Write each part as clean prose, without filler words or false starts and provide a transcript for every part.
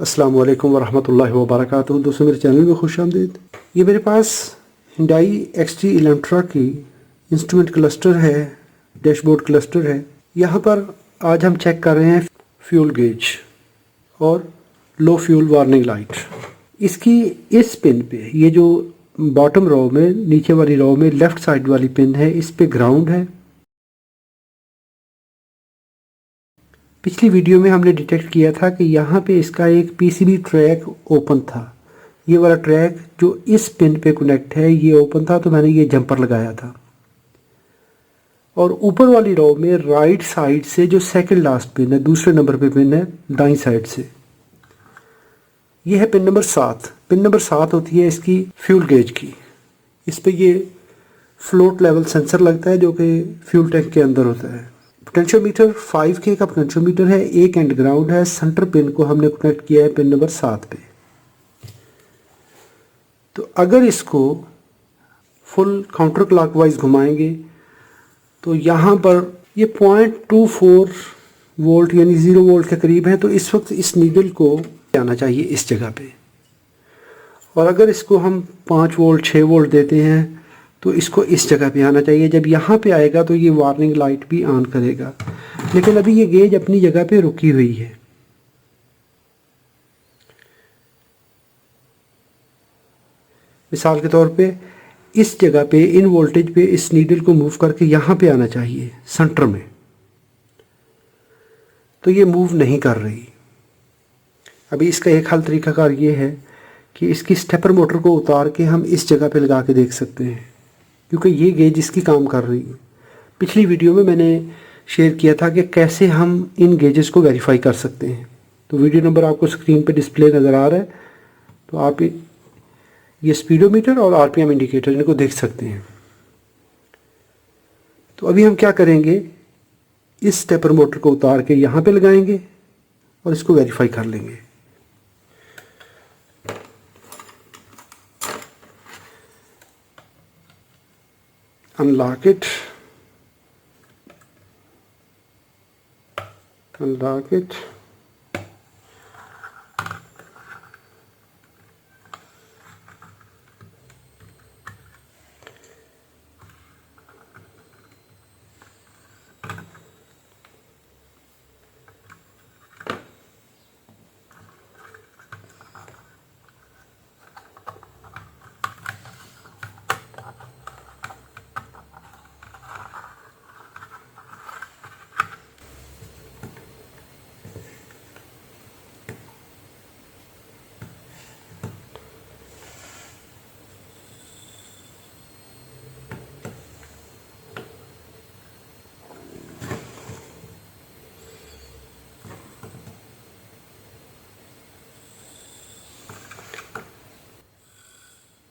अस्सलाम वालेकुम वरहमतुल्लाहि वबरकातुहू। दोस्तों मेरे चैनल में खुश आमदीद। ये मेरे पास हिंडाई एक्सटी इलेंट्रा की इंस्ट्रूमेंट क्लस्टर है, डैशबोर्ड क्लस्टर है। यहाँ पर आज हम चेक कर रहे हैं फ्यूल गेज और लो फ्यूल वार्निंग लाइट। इसकी इस पिन पे, ये जो बॉटम रो में, नीचे वाली रो में लेफ़्ट साइड वाली पिन है, इस पे ग्राउंड है। पिछली वीडियो में हमने डिटेक्ट किया था कि यहाँ पे इसका एक पीसीबी ट्रैक ओपन था। ये वाला ट्रैक जो इस पिन पे कनेक्ट है ये ओपन था, तो मैंने ये जंपर लगाया था। और ऊपर वाली रो में राइट साइड से जो सेकंड लास्ट पिन है, दूसरे नंबर पे पिन है दाईं साइड से, ये है पिन नंबर 7। पिन नंबर 7 होती है इसकी फ्यूल गेज की। इस पे ये फ्लोट लेवल सेंसर लगता है जो कि फ्यूल टैंक के अंदर होता है। पोटेंशियोमीटर 5K का पोटेंशियोमीटर है, एक एंड ग्राउंड है। सेंटर पिन को हमने कनेक्ट किया है पिन नंबर 7 पे। तो अगर इसको फुल काउंटर क्लॉकवाइज घुमाएंगे तो यहाँ पर ये 0.24 वोल्ट यानी 0 वोल्ट के करीब है। तो इस वक्त इस नीडल को आना चाहिए इस जगह पे। और अगर इसको हम 5 वोल्ट 6 वोल्ट देते हैं तो इसको इस जगह पे आना चाहिए। जब यहाँ पे आएगा तो ये वार्निंग लाइट भी ऑन करेगा। लेकिन अभी ये गेज अपनी जगह पे रुकी हुई है। मिसाल के तौर पे इस जगह पे, इन वोल्टेज पे इस नीडल को मूव करके यहाँ पे आना चाहिए सेंटर में, तो ये मूव नहीं कर रही। अभी इसका एक हल तरीकाकार ये है कि इसकी स्टेपर मोटर को उतार के हम इस जगह पे लगा के देख सकते हैं, क्योंकि ये गेज इसकी काम कर रही है। पिछली वीडियो में मैंने शेयर किया था कि कैसे हम इन गेजेस को वेरीफाई कर सकते हैं। तो वीडियो नंबर आपको स्क्रीन पे डिस्प्ले नज़र आ रहा है, तो आप ये स्पीडोमीटर और आरपीएम इंडिकेटर इनको देख सकते हैं। तो अभी हम क्या करेंगे, इस स्टेपर मोटर को उतार के यहाँ पे लगाएंगे और इसको वेरीफाई कर लेंगे। Unlock it, unlock it.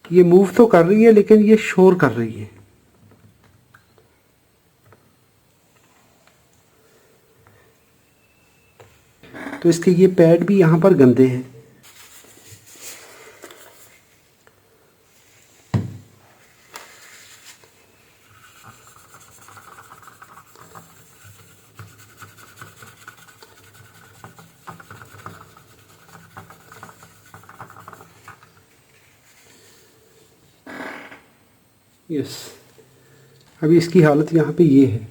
ये मूव तो कर रही है लेकिन ये शोर कर रही है। तो इसके ये पैड भी यहाँ पर गंदे हैं। यस, अभी इसकी हालत यहाँ पे ये है।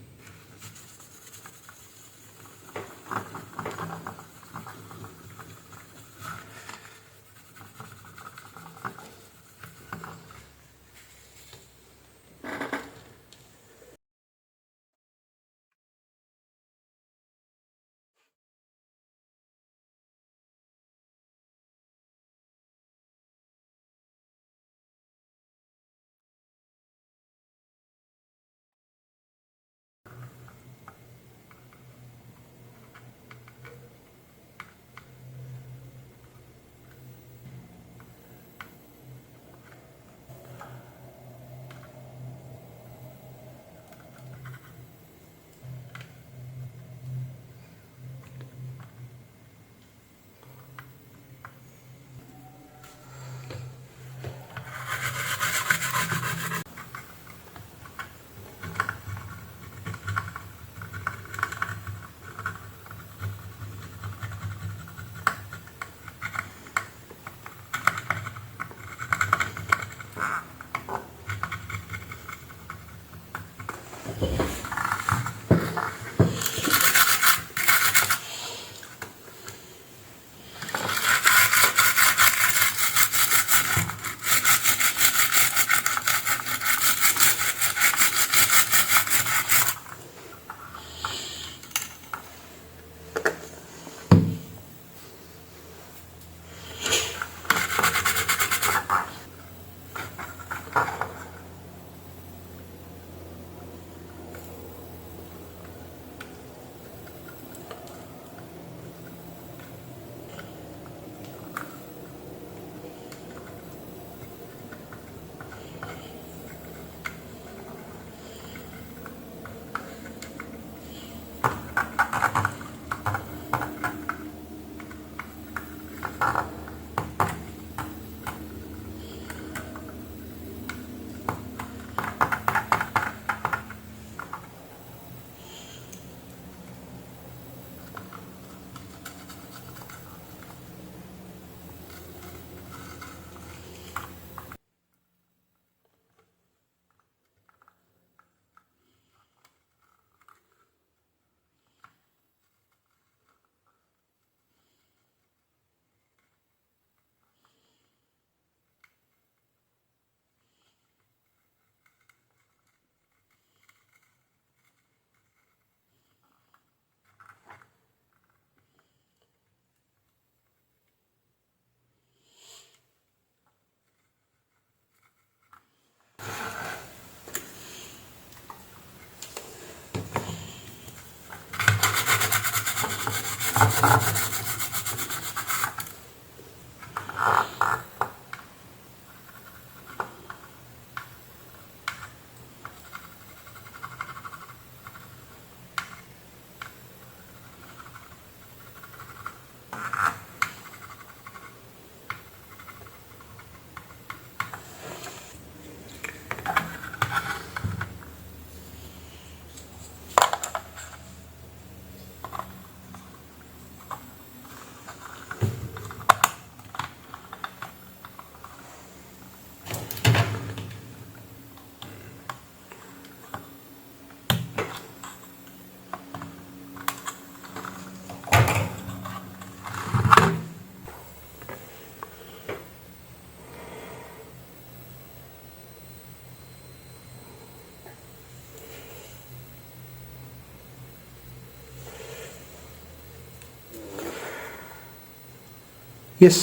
Yes,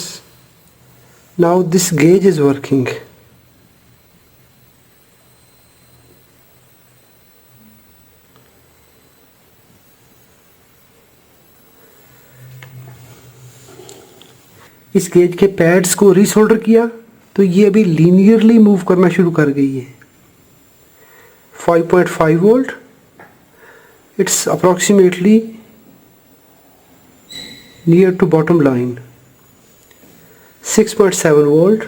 now this gauge is working. इस गेज के पैड्स को रीसोल्डर किया तो ये अभी लीनियरली मूव करना शुरू कर गई है। 5.5 volt, it's approximately near to bottom line. 6.7 volt,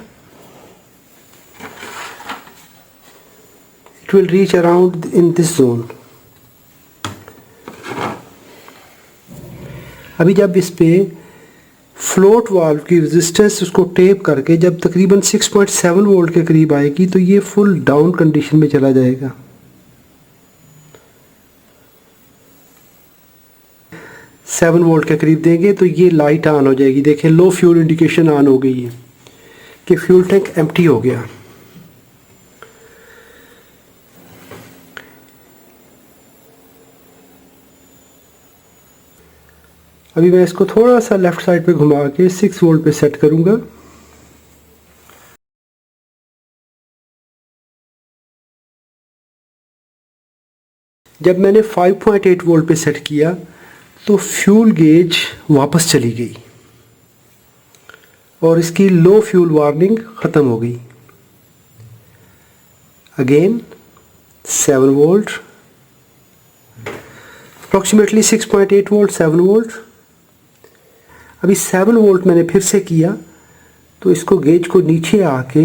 it will reach around in this zone। अभी जब इस पे फ्लोट वाल्व की रेजिस्टेंस उसको टेप करके जब तकरीबन 6.7 वोल्ट के करीब आएगी तो ये फुल डाउन कंडीशन में चला जाएगा। 7 वोल्ट के करीब देंगे तो ये लाइट ऑन हो जाएगी। देखें, लो फ्यूल इंडिकेशन ऑन हो गई है कि फ्यूल टैंक एम्प्टी हो गया। अभी मैं इसको थोड़ा सा लेफ्ट साइड पे घुमा के 6 वोल्ट पे सेट करूंगा। जब मैंने 5.8 वोल्ट पे सेट किया तो फ्यूल गेज वापस चली गई और इसकी लो फ्यूल वार्निंग ख़त्म हो गई। Again 7 volt, approximately 6.8 volt, 7 volt. अभी 7 वोल्ट मैंने फिर से किया तो इसको गेज को नीचे आके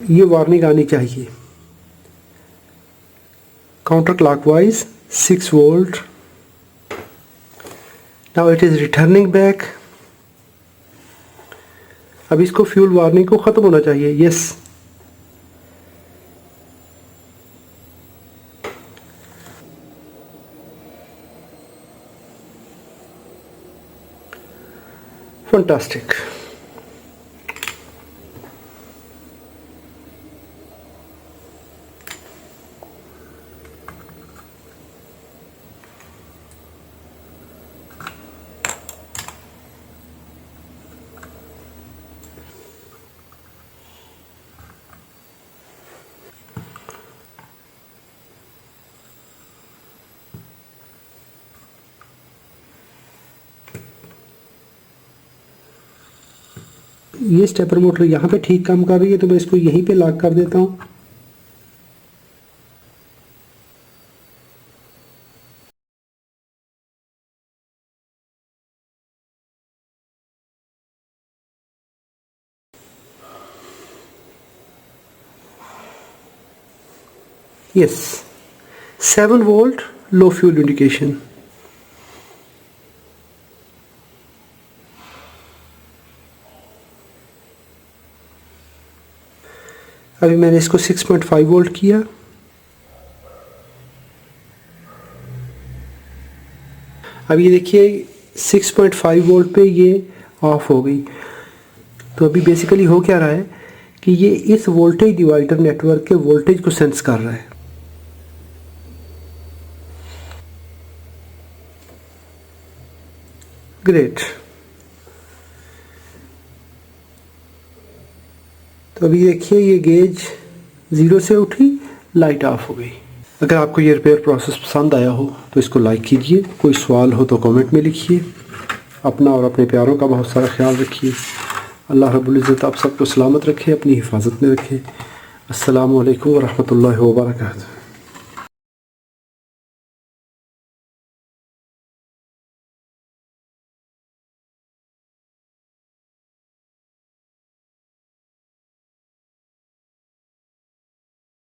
ये वार्निंग आनी चाहिए। Counter clockwise 6 volt, now it is returning back. अब इसको फ्यूल वार्निंग को ख़त्म होना चाहिए। Yes, fantastic. ये स्टेपर मोटर यहाँ पे ठीक काम कर रही है तो मैं इसको यहीं पे लॉक कर देता हूँ। यस, 7 वोल्ट, लो फ्यूल इंडिकेशन। अभी मैंने इसको 6.5 वोल्ट किया। अब ये देखिए 6.5 वोल्ट पे ये ऑफ हो गई। तो अभी बेसिकली हो क्या रहा है कि ये इस वोल्टेज डिवाइडर नेटवर्क के वोल्टेज को सेंस कर रहा है। ग्रेट। तो अभी देखिए ये गेज 0 से उठी, लाइट ऑफ हो गई। अगर आपको ये रिपेयर प्रोसेस पसंद आया हो तो इसको लाइक कीजिए। कोई सवाल हो तो कमेंट में लिखिए। अपना और अपने प्यारों का बहुत सारा ख्याल रखिए। अल्लाह रब्बुल इज़्ज़त आप सबको सलामत रखे, अपनी हिफाजत में रखे। अस्सलामु अलैकुम व रहमतुल्लाहि व बरकातुहू।